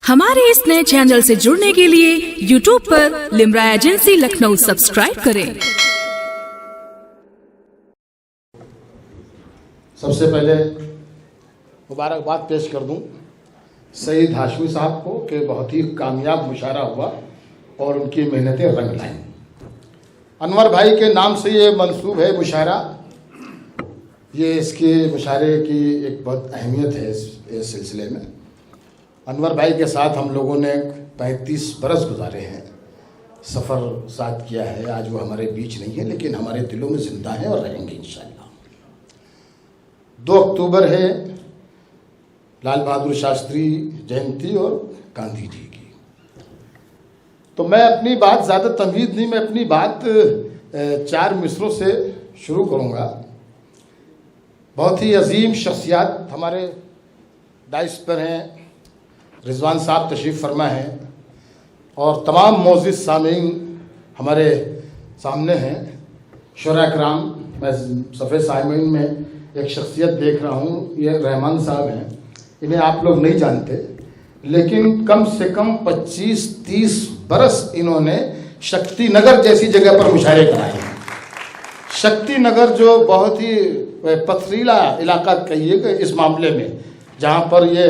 हमारे इस नए चैनल से जुड़ने के लिए YouTube पर लिम्रा एजेंसी लखनऊ सब्सक्राइब करें। सबसे पहले मुबारकबाद पेश कर दूं सईद हाशमी साहब को कि बहुत ही कामयाब मुशायरा हुआ और उनकी मेहनतें रंग लाईं। अनवर भाई के नाम से ये मंसूब है मुशायरा, ये इसके मुशायरे की एक बहुत अहमियत है इस सिलसिले में। अनवर भाई के साथ हम लोगों ने 35 बरस गुजारे हैं, सफ़र साथ किया है। आज वो हमारे बीच नहीं है लेकिन हमारे दिलों में ज़िंदा हैं और रहेंगे इंशाअल्लाह। 2 अक्टूबर है लाल बहादुर शास्त्री जयंती और गांधी जी की। तो मैं अपनी बात ज़्यादा तमहीद नहीं, मैं अपनी बात 4 मिसरों से शुरू करूँगा। बहुत ही अजीम शख्सियत हमारे दाइस पर हैं, रिजवान साहब तशरीफ़ फरमा हैं और तमाम मोअज़्ज़िज़ सामीन हमारे सामने हैं। शुरा कराम, मैं सफ़े सामीन में एक शख्सियत देख रहा हूँ, ये रहमान साहब हैं। इन्हें आप लोग नहीं जानते लेकिन कम से कम 25-30 बरस इन्होंने शक्ति नगर जैसी जगह पर मुशायरे कराए हैं। शक्ति नगर जो बहुत ही पथरीला इलाका कहिएगा इस मामले में, जहाँ पर ये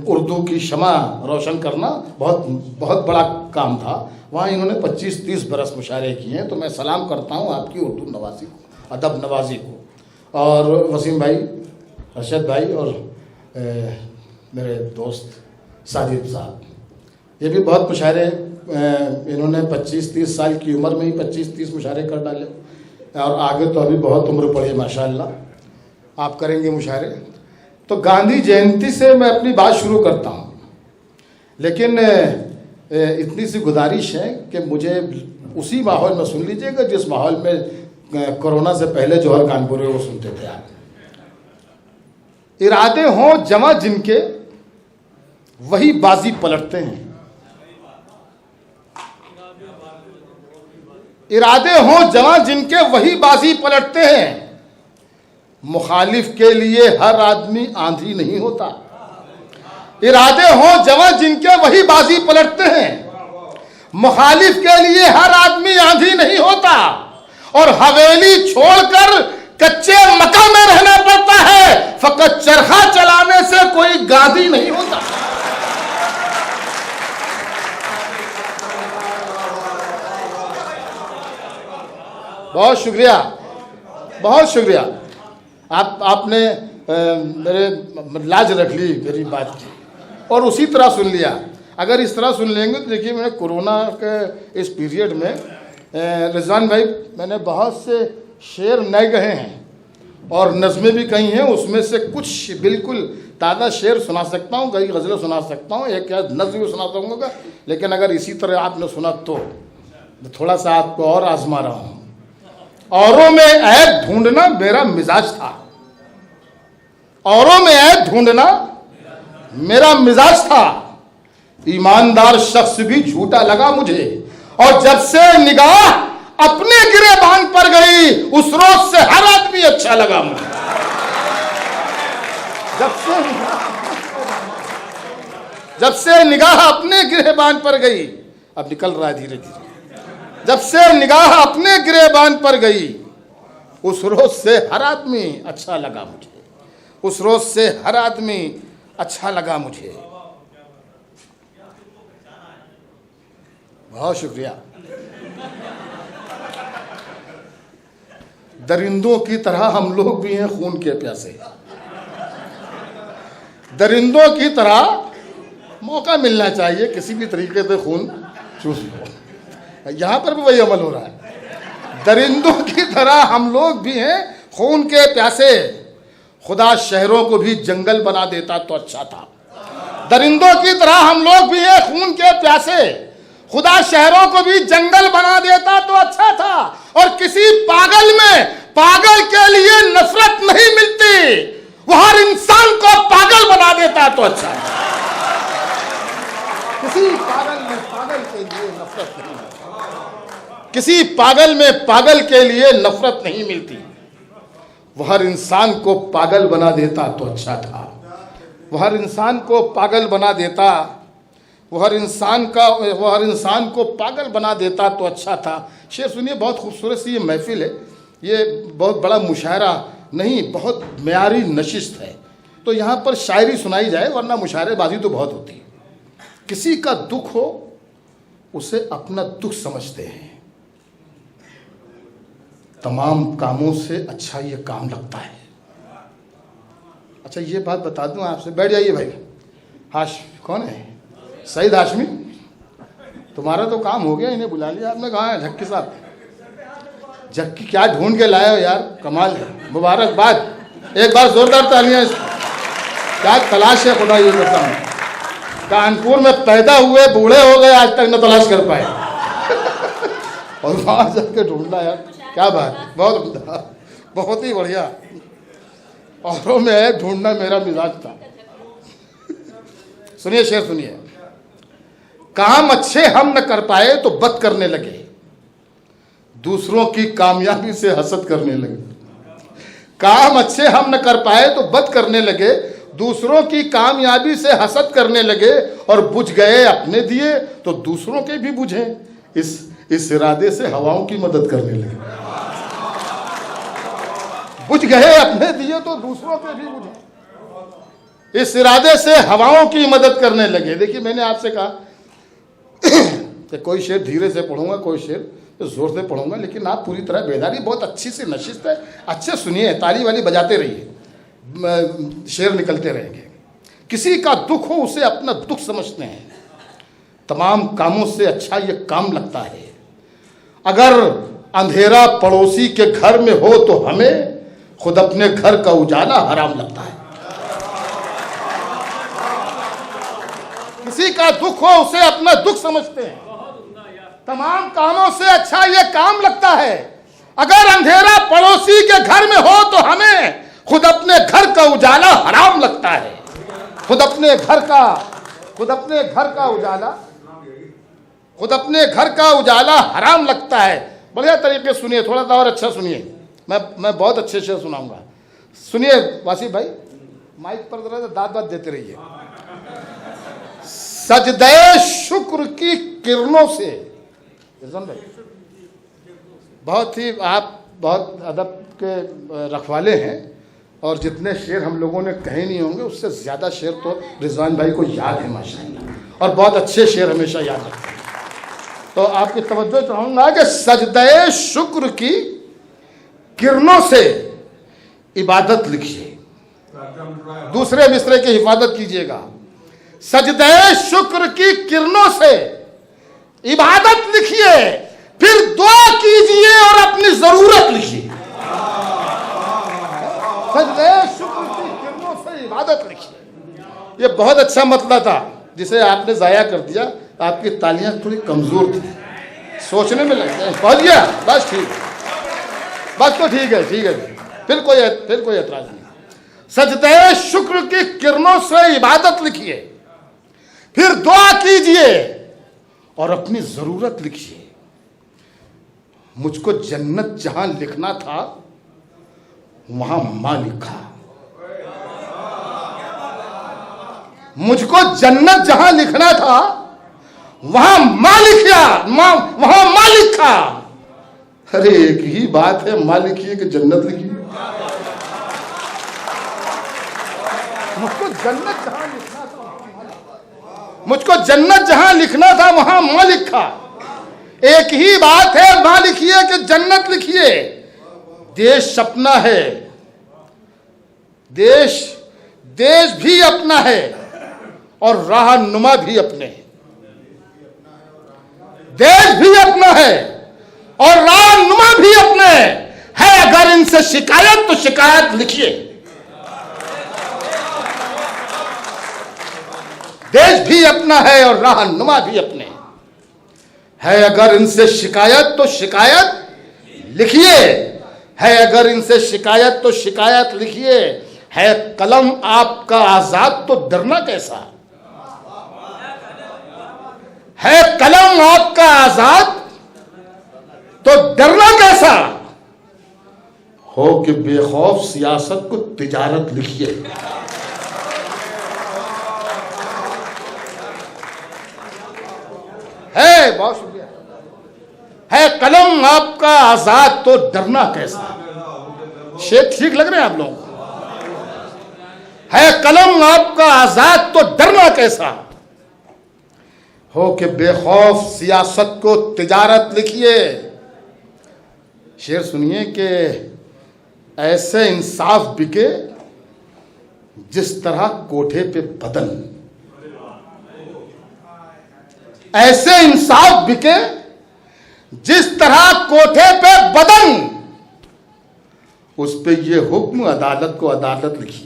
उर्दू की शमा रोशन करना बहुत बड़ा काम था, वहाँ इन्होंने 25-30 बरस मुशायरे किए हैं। तो मैं सलाम करता हूँ आपकी उर्दू नवाजी को, अदब नवाजी को। और वसीम भाई, अरशद भाई और मेरे दोस्त साजिद साहब, ये भी बहुत मुशायरे इन्होंने 25-30 साल की उम्र में ही 25-30 मुशायरे कर डाले और आगे तो अभी बहुत उम्र पड़ी है माशाअल्लाह। आप करेंगे मुशायरे। तो गांधी जयंती से मैं अपनी बात शुरू करता हूँ, लेकिन इतनी सी गुजारिश है कि मुझे उसी माहौल में सुन लीजिएगा जिस माहौल में कोरोना से पहले जौहर कानपुरी वो सुनते थे आप। इरादे हों जमा जिनके वही बाजी पलटते हैं, इरादे हों जमा जिनके वही बाजी पलटते हैं। मुखालिफ के लिए हर आदमी आंधी नहीं होता। इरादे हों जवां जिनके वही बाजी पलटते हैं। मुखालिफ के लिए हर आदमी आंधी नहीं होता और हवेली छोड़कर कच्चे मकान में रहना पड़ता है। फकत चरखा चलाने से कोई गांधी नहीं होता। बहुत शुक्रिया, बहुत शुक्रिया। आपने मेरे लाज रख ली मेरी बात की और उसी तरह सुन लिया। अगर इस तरह सुन लेंगे तो देखिए, मैंने कोरोना के इस पीरियड में रिजवान भाई मैंने बहुत से शेर नए कहे हैं और नज़में भी कही हैं। उसमें से कुछ बिल्कुल ताज़ा शेर सुना सकता हूँ, कई गज़लें सुना सकता हूँ, एक या नज़्म भी सुना सकूँगा। लेकिन अगर इसी तरह आपने सुना तो थोड़ा सा आपको और आजमा रहा हूँ। औरों में ऐब ढूंढना मेरा मिजाज था, औरों में ऐब ढूंढना मेरा मिजाज था। ईमानदार शख्स भी झूठा लगा मुझे और जब से निगाह अपने गिरेबान पर गई उस रोज से हर आदमी अच्छा लगा मुझे। जब से निगाह अपने गिरेबान पर गई, अब निकल रहा है धीरे धीरे, जब से निगाह अपने गिरेबान पर गई उस रोज से हर आदमी अच्छा लगा मुझे, उस रोज से हर आदमी अच्छा लगा मुझे। बहुत शुक्रिया। दरिंदों की तरह हम लोग भी हैं खून के प्यासे। दरिंदों की तरह मौका मिलना चाहिए किसी भी तरीके से खून चूस लो। यहाँ पर भी वही अमल हो रहा है। दरिंदों की तरह हम लोग भी हैं खून के प्यासे। खुदा शहरों को भी जंगल बना देता तो अच्छा था। दरिंदों की तरह हम लोग भी हैं खून के प्यासे। खुदा शहरों को भी जंगल बना देता तो अच्छा था। और किसी पागल में पागल के लिए नफरत नहीं मिलती, वो हर इंसान को पागल बना देता तो अच्छा है। किसी पागल में पागल के लिए नफरत नहीं मिलती, किसी पागल में पागल के लिए नफरत नहीं मिलती। वो हर इंसान को पागल बना देता तो अच्छा था, वो हर इंसान को पागल बना देता वो हर इंसान को पागल बना देता तो अच्छा था। शेर सुनिए, बहुत खूबसूरत सी ये महफिल है, ये बहुत बड़ा मुशायरा नहीं, बहुत म्यारी नशिस्त है। तो यहाँ पर शायरी सुनाई जाए, वरना मुशायरेबाजी तो बहुत होती है। किसी का दुख हो उसे अपना दुख समझते हैं, तमाम कामों से अच्छा ये काम लगता है। अच्छा ये बात बता दूं आपसे, बैठ जाइए भाई। कौन है? सईद हाशमी, तुम्हारा तो काम हो गया, इन्हें बुला लिया आपने। कहाँ है झक्की साहब? झक्की क्या ढूंढ के लाए हो यार, कमाल है, मुबारकबाद। एक बार जोरदार तालियां। क्या तलाश है खुदा ये करता हूँ। कानपुर में पैदा हुए बूढ़े हो गए, आज तक न तलाश कर पाए और वहां जाके ढूंढना यार, क्या बात, बहुत ही बढ़िया। औरों में है ढूंढना, मेरा मिजाज था। सुनिए शेर सुनिए। काम अच्छे हम न कर पाए तो बद करने लगे, दूसरों की कामयाबी से हसद करने लगे। काम अच्छे हम न कर पाए तो बद करने लगे, दूसरों की कामयाबी से हसद करने लगे, और बुझ गए अपने दिए तो दूसरों के भी बुझे, इस इरादे से हवाओं की मदद करने लगे। बुझ गए अपने दिए तो दूसरों के भी बुझे, इस इरादे से हवाओं की मदद करने लगे। देखिए मैंने आपसे कहा कि कोई शेर धीरे से पढ़ूंगा, कोई शेर तो जोर से पढ़ूंगा, लेकिन आप पूरी तरह बेदारी, बहुत अच्छी सी नशिस्त है, अच्छे सुनिए, ताली वाली बजाते रहिए, शेर निकलते रहेंगे। किसी का दुख हो उसे अपना दुख समझते हैं, तमाम कामों से अच्छा ये काम लगता है। अगर अंधेरा पड़ोसी के घर में हो तो हमें खुद अपने घर का उजाला हराम लगता है। किसी का दुख हो उसे अपना दुख समझते हैं, तमाम कामों से अच्छा ये काम लगता है। अगर अंधेरा पड़ोसी के घर में हो तो हमें खुद अपने घर का उजाला हराम लगता है। खुद अपने घर का उजाला हराम लगता है। बढ़िया तरीके से सुनिए, थोड़ा सा और अच्छा सुनिए, मैं बहुत अच्छे से सुनाऊंगा। सुनिए वासिफ भाई, माइक पर जरा दाद देते रहिए। सजदे शुक्र की किरणों से, भाई बहुत ही, आप बहुत अदब के रखवाले हैं, और जितने शेर हम लोगों ने कहे नहीं होंगे उससे ज़्यादा शेर तो रिजवान भाई को याद है माशाल्लाह, और बहुत अच्छे शेर हमेशा याद रखते हैं। तो आपकी तवज्जो चाहूँगा कि सजदे शुक्र की किरणों से इबादत लिखिए, दूसरे मिसरे की हिफाजत कीजिएगा। सजदे शुक्र की किरणों से इबादत लिखिए, फिर दुआ कीजिए और अपनी जरूरत लिखिए। सजदे शुक्र की किरणों से इबादत लिखिए, ये बहुत अच्छा मतलब था जिसे आपने जाया कर दिया। आपकी तालियां थोड़ी कमजोर थी, सोचने में लग गए, पहुंच गया, बस ठीक, बस तो ठीक है, फिर कोई एतराज नहीं। सजदे शुक्र की किरणों से इबादत लिखिए, फिर दुआ कीजिए और अपनी जरूरत लिखिए। मुझको जन्नत जहां लिखना था वहां मां लिखा, मुझको जन्नत जहां लिखना था वहां मां लिखा, वहां मां लिखा। अरे एक ही बात है, मां लिखिए कि जन्नत लिखिए। मुझको जन्नत जहां लिखना था, मुझको जन्नत जहां लिखना था वहां मां लिखा। एक ही बात है, मां लिखिए कि जन्नत लिखिए। देश अपना है, देश भी अपना है और राहनुमा भी अपने हैं। देश भी अपना है और राहनुमा भी अपने है। अगर इनसे शिकायत तो शिकायत लिखिए। देश भी अपना है और राहनुमा भी अपने है। अगर इनसे शिकायत तो शिकायत लिखिए, है अगर इनसे शिकायत तो शिकायत लिखिए। है कलम आपका आजाद तो डरना कैसा, है कलम आपका आजाद तो डरना कैसा। हो कि बेखौफ सियासत को तिजारत लिखिए। है, बहुत शुक्रिया। है कलम आपका आजाद तो डरना कैसा। शेर ठीक लग रहे हैं आप लोग। है कलम आपका आजाद तो डरना कैसा, हो कि बेखौफ सियासत को तिजारत लिखिए। शेर सुनिए कि ऐसे इंसाफ बिके जिस तरह कोठे पे बदन, ऐसे इंसाफ बिके जिस तरह कोठे पे बदन, उस पे ये हुक्म अदालत को अदालत लिखी।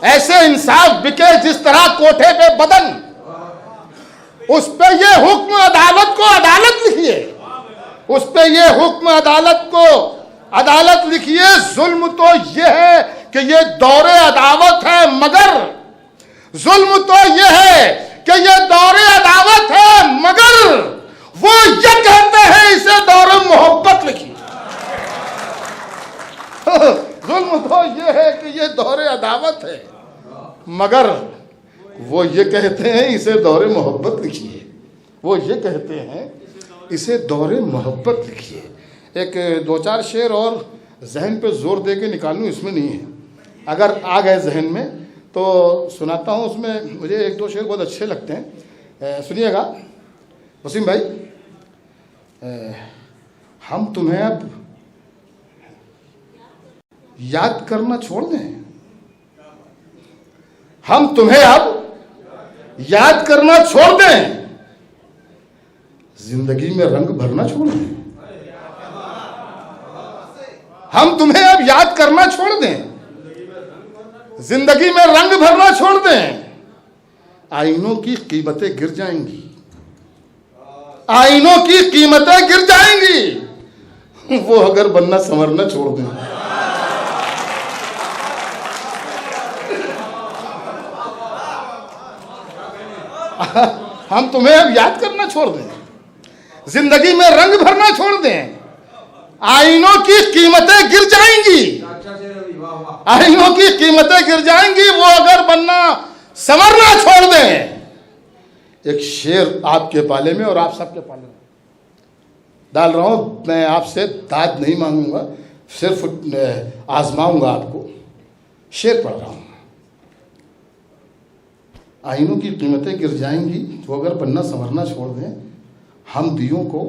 ऐसे इंसाफ बिके जिस तरह कोठे पे बदन, उस पे ये हुक्म अदालत को अदालत लिखिए। उस पे ये हुक्म अदालत को अदालत लिखिए। जुल्म तो ये है कि ये दौरे अदावत है, मगर जुल्म तो ये है कि ये दौरे अदावत है, मगर वो ये कहते हैं इसे दौरे मोहब्बत लिखिए। जुल्म तो ये है कि ये दौरे अदावत है, मगर वो ये कहते हैं इसे दौरे मोहब्बत लिखिए। वो ये कहते हैं इसे दौरे मोहब्बत लिखिए। एक दो चार शेर और जहन पे जोर दे के निकालूं, इसमें नहीं है, अगर आ गए जहन में तो सुनाता हूँ। उसमें मुझे एक दो शेर बहुत अच्छे लगते हैं, सुनिएगा। वसीम भाई, हम तुम्हें अब याद करना छोड़ दें, हम तुम्हें अब याद करना छोड़ दें, जिंदगी में रंग भरना छोड़ दें। हम तुम्हें अब याद करना छोड़ दें, जिंदगी में रंग भरना छोड़ दें। आईनों की कीमतें गिर जाएंगी, आईनों की कीमतें गिर जाएंगी, वो अगर बनना संवरना छोड़ दें। हम तुम्हें अब याद करना छोड़ दें, जिंदगी में रंग भरना छोड़ दें। आईनों की कीमतें गिर जाएंगी, आईनों की कीमतें गिर जाएंगी, वो अगर बनना संवरना छोड़ दें। एक शेर आपके पाले में और आप सबके पाले में डाल रहा हूं। मैं आपसे दाद नहीं मांगूंगा, सिर्फ आजमाऊंगा आपको। शेर पढ़ रहा हूं। आईनों की कीमतें गिर जाएंगी, वो अगर बनना संवरना छोड़ दें। हम दियों को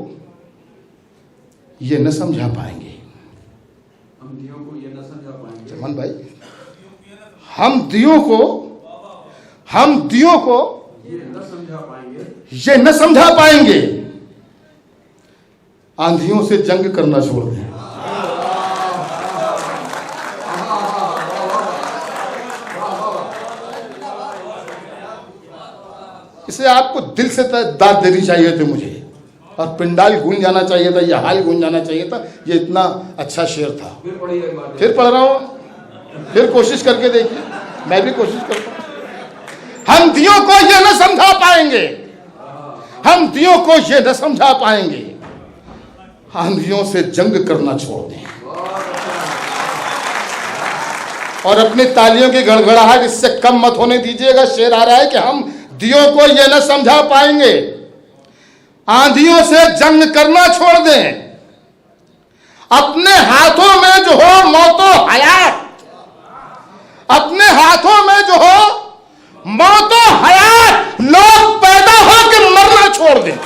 ये न समझा पाएंगे, हम दियों को ये न समझा पाएंगे। चमन भाई, हम दियों को ये न समझा पाएंगे, ये न समझा पाएंगे। आंधियों से जंग करना छोड़ दें। इसे आपको दिल से दाद देनी चाहिए थी मुझे, और पिंडाल गूंज जाना चाहिए था, यह हाल गूंज जाना चाहिए था। ये इतना अच्छा शेर था। फिर पढ़ रहा हूं, फिर कोशिश करके देखिए, मैं भी कोशिश करता हूं। हम दियों को ये न समझा पाएंगे, हम दियों को ये न समझा पाएंगे। आंधियों से जंग करना छोड़ दें, और अपनी तालियों की गड़गड़ाहट इससे कम मत होने दीजिएगा। शेर आ रहा है कि हम दियों को ये न समझा पाएंगे, आंधियों से जंग करना छोड़ दें। अपने हाथों में जो हो मौतो हयात, अपने हाथों में जो हो मौतो हयात, लोग पैदा होकर मरना छोड़ दें।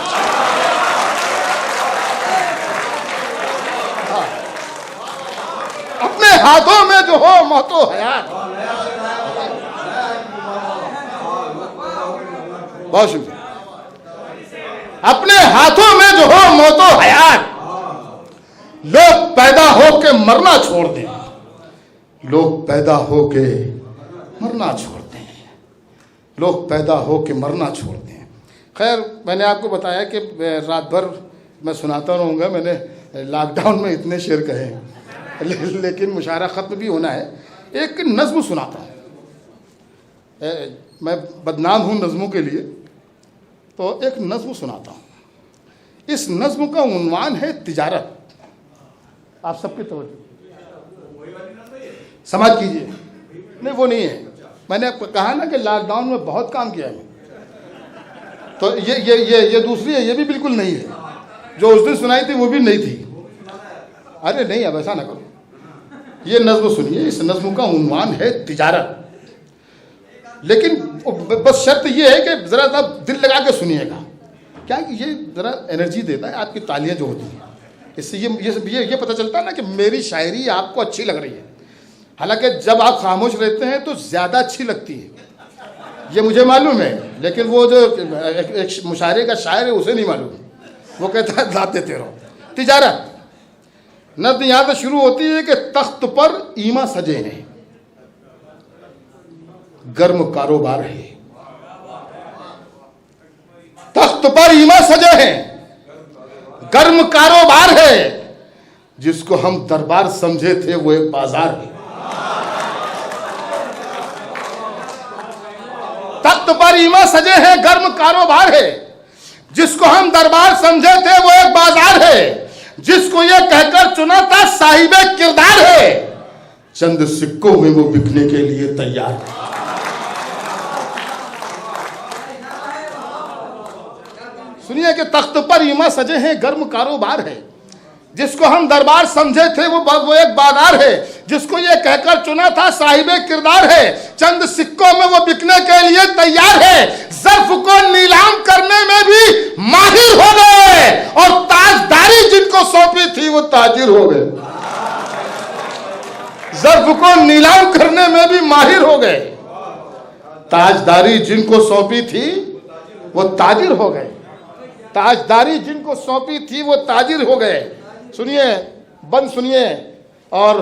अपने हाथों में जो हो मौतो हयात। बहुत शुक्रिया। अपने हाथों में जो हो मौतो हयात, लोग पैदा होके मरना छोड़ दें, लोग पैदा होके मरना छोड़ दें, लोग पैदा होके मरना छोड़ दें। खैर, मैंने आपको बताया कि रात भर मैं सुनाता रहूँगा। मैंने लॉकडाउन में इतने शेर कहे, लेकिन मुशायरा ख़त्म भी होना है। एक नज़्म सुनाता हूँ। मैं बदनाम हूँ नज़्मों के लिए, तो एक नज़्म सुनाता हूँ। इस नज़्म का उन्वान है तिजारत। आप सबकी तवज्जो समाज कीजिए। नहीं वो नहीं है, मैंने आपको कहा ना कि लॉकडाउन में बहुत काम किया है। तो ये दूसरी है, ये भी बिल्कुल नहीं है। जो उस दिन सुनाई थी वो भी नहीं थी। अरे नहीं, अब ऐसा ना करो। ये नज्म सुनिए, इस नज्म का उन्वान है तिजारत। लेकिन बस शर्त ये है कि जरा सा दिल लगा के सुनिएगा, क्या कि ये जरा एनर्जी देता है। आपकी तालियां जो होती हैं इससे ये पता चलता है ना कि मेरी शायरी आपको अच्छी लग रही है। हालांकि जब आप खामोश रहते हैं तो ज़्यादा अच्छी लगती है, ये मुझे मालूम है। लेकिन वो जो एक मुशायरे का शायर है उसे नहीं मालूम, वो कहता है दाते तेरो तिजारत। नज़्म यहाँ से शुरू होती है कि तख्त पर ईमा सजे हैं, गर्म कारोबार है। तख्त पर ईमा सजे हैं, गर्म कारोबार है। जिसको हम दरबार समझे थे वो एक बाजार है। तख्त पर ईमा सजे हैं, गर्म कारोबार है। जिसको हम दरबार समझे थे वो एक बाजार है। जिसको ये कहकर चुना था साहिबे किरदार है। चंद सिक्कों में वो बिकने के लिए तैयार है। सुनिए कि तख्त पर ईमा सजे हैं, गर्म कारोबार है। जिसको हम दरबार समझे थे वो एक बाजार है। जिसको ये कहकर चुना था साहिबे किरदार है। चंद सिक्कों में वो बिकने के लिए तैयार है। ज़र्फ को नीलाम करने में भी माहिर हो गए और ताजदारी जिनको सौंपी थी वो ताजिर हो गए। ज़र्फ को नीलाम करने में भी माहिर हो गए, ताजदारी जिनको सौंपी थी वो ताजिर हो गए। ताजदारी जिनको सौंपी थी वो ताजिर हो गए। सुनिए, बंद सुनिए और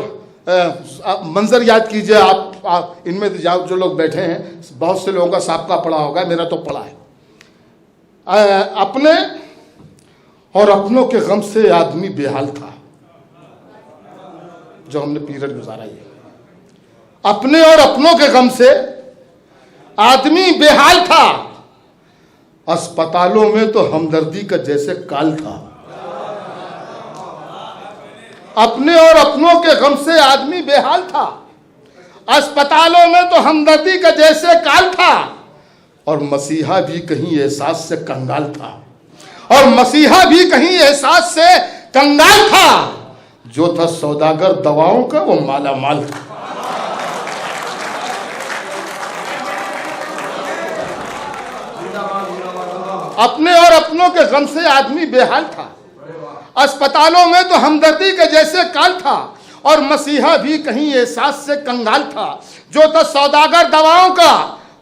मंजर याद कीजिए। आप इनमें जो लोग बैठे हैं, बहुत से लोगों का साबका पढ़ा होगा, मेरा तो पढ़ा है। अपने और अपनों के गम से आदमी बेहाल था। जो हमने पीरियड गुजारा है, अपने और अपनों के गम से आदमी बेहाल था। अस्पतालों में तो हमदर्दी का जैसे काल था। अपने और अपनों के गम से आदमी बेहाल था। अस्पतालों में तो हमदर्दी का जैसे काल था। और मसीहा भी कहीं एहसास से कंगाल था। और मसीहा भी कहीं एहसास से कंगाल था। जो था सौदागर दवाओं का वो माला माल था। अपने और अपनों के गम से आदमी बेहाल था। अस्पतालों में तो हमदर्दी के जैसे काल था। और मसीहा भी कहीं एहसास से कंगाल था। जो था सौदागर दवाओं का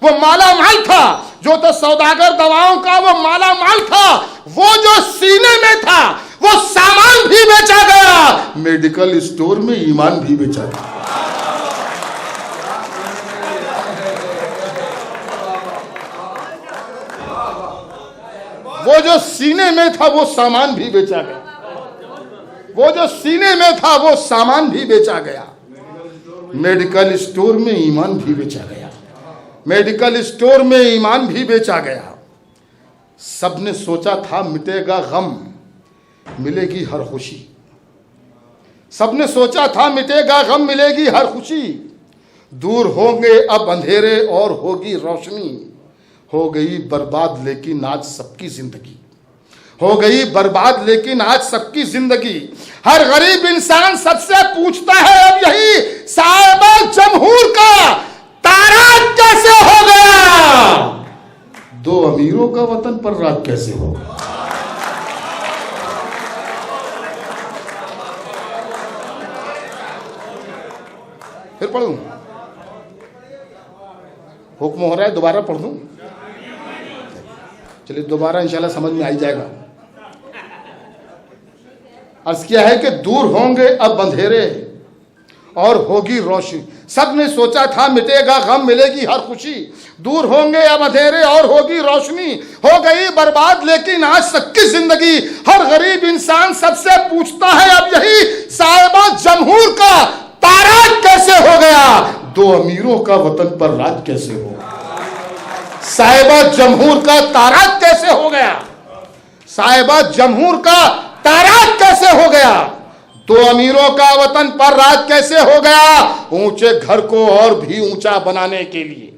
वो माला माल था। जो तो सौदागर दवाओं का वो माला माल था। वो जो सीने में था वो सामान भी बेचा गया। मेडिकल स्टोर में ईमान भी बेचा गया। वो जो सीने में था वो सामान भी बेचा गया। वो जो सीने में था वो सामान भी बेचा गया। मेडिकल स्टोर में ईमान भी बेचा गया। मेडिकल स्टोर में ईमान भी बेचा गया। सबने सोचा था मिटेगा गम, मिलेगी हर खुशी। सबने सोचा था मिटेगा गम, मिलेगी हर खुशी। दूर होंगे अब अंधेरे और होगी रोशनी। हो गई बर्बाद लेकिन आज सबकी जिंदगी। हो गई बर्बाद लेकिन आज सबकी जिंदगी। हर गरीब इंसान सबसे पूछता है अब यही, साहिबा जमहूर का तारा कैसे हो गया। दो अमीरों का वतन पर राज कैसे होगा। फिर पढ़ूं, हुक्म हो रहा है दोबारा पढ़ दूं। चलिए दोबारा इंशाल्लाह समझ में आ ही जाएगा। अर्ज किया है कि दूर होंगे अब अंधेरे और होगी रोशनी। सबने सोचा था मिटेगा गम, मिलेगी हर खुशी। दूर होंगे अब अंधेरे और होगी रोशनी। हो गई बर्बाद लेकिन आज सबकी जिंदगी। हर गरीब इंसान सबसे पूछता है अब यही, साहिबा जमहूर का तारा कैसे हो गया। दो अमीरों का वतन पर राज कैसे हो गया। साहिबा जमहूर का तारा कैसे हो गया। साहिबा जमहूर का तारा कैसे हो गया। तो अमीरों का वतन पर राज कैसे हो गया? ऊंचे घर को और भी ऊंचा बनाने के लिए,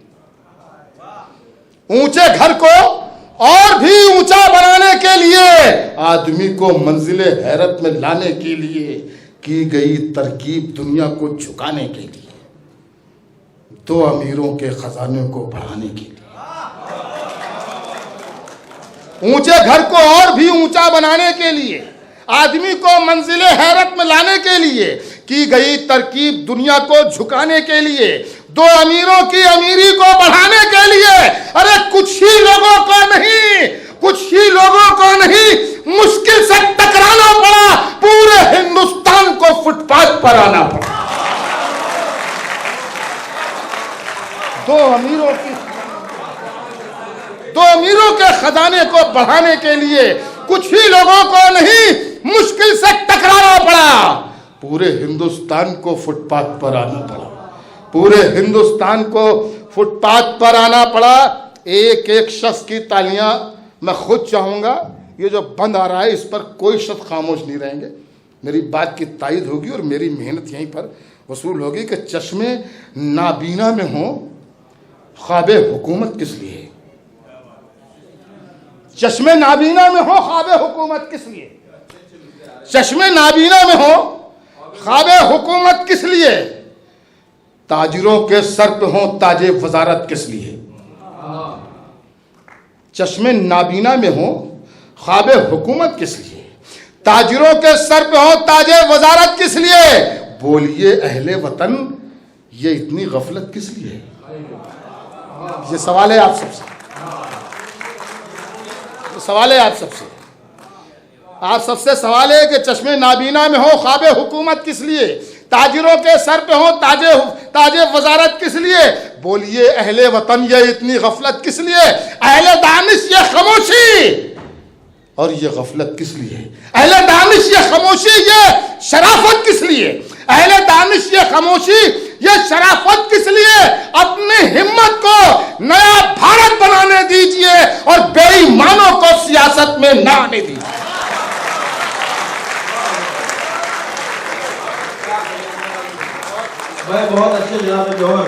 ऊंचे घर को और भी ऊंचा बनाने के लिए, आदमी को मंजिले हैरत में लाने के लिए की गई तरकीब दुनिया को झुकाने के लिए, तो अमीरों के खजाने को बढ़ाने के लिए, ऊंचे घर को और भी ऊंचा बनाने के लिए, आदमी को मंजिले हैरत में लाने के लिए की गई तरकीब दुनिया को झुकाने के लिए, दो अमीरों की अमीरी को बढ़ाने के लिए। अरे कुछ ही लोगों को नहीं, कुछ ही लोगों को नहीं, मुश्किल से टकराना पड़ा, पूरे हिंदुस्तान को फुटपाथ पर आना पड़ा। दो अमीरों के खजाने को बढ़ाने के लिए कुछ ही लोगों को नहीं, मुश्किल से टकराना पड़ा, पूरे हिंदुस्तान को फुटपाथ पर आना पड़ा, पूरे हिंदुस्तान को फुटपाथ पर आना पड़ा। एक एक शख्स की तालियां मैं खुद चाहूंगा। ये जो बंद आ रहा है इस पर कोई शख्स खामोश नहीं रहेंगे, मेरी बात की तायद होगी और मेरी मेहनत यहीं पर वसूल होगी कि चश्मे नाबीना में हो ख्वाबे हुकूमत किस लिए? चश्मे नाबीना में हो ख्वाबे हुकूमत किस लिए? चश्मे नाबीना में हो ख्वाबे हुकूमत किस लिए? ताजिरों के सर पे हो ताजे वजारत किस लिए? चश्मे नाबीना में हो ख्वाबे हुकूमत किस लिए? ताजिरों के सर पे हो ताजे वजारत किस लिए? बोलिए अहले वतन, ये इतनी गफलत किस लिए? ये सवाल है आप सबसे, सवाल है आप सबसे सवाल है कि चश्मे नाबीना में हो ख्वाबे हुकूमत किस लिए? ताजिरों के सर पे हो ताजे वजारत किस लिए? बोलिए अहले वतन, ये इतनी गफलत किस लिए? अहले दानिश, ये खामोशी और ये गफलत किस लिए? अहले दानिश, ये खामोशी, ये शराफत किस लिए? अहले दानिश, ये खामोशी, ये शराफत किस लिए? अपनी हिम्मत को नया भारत बनाने दीजिए और बेईमानों को सियासत में ना आने दीजिए। बहुत अच्छे जनाब जौहर।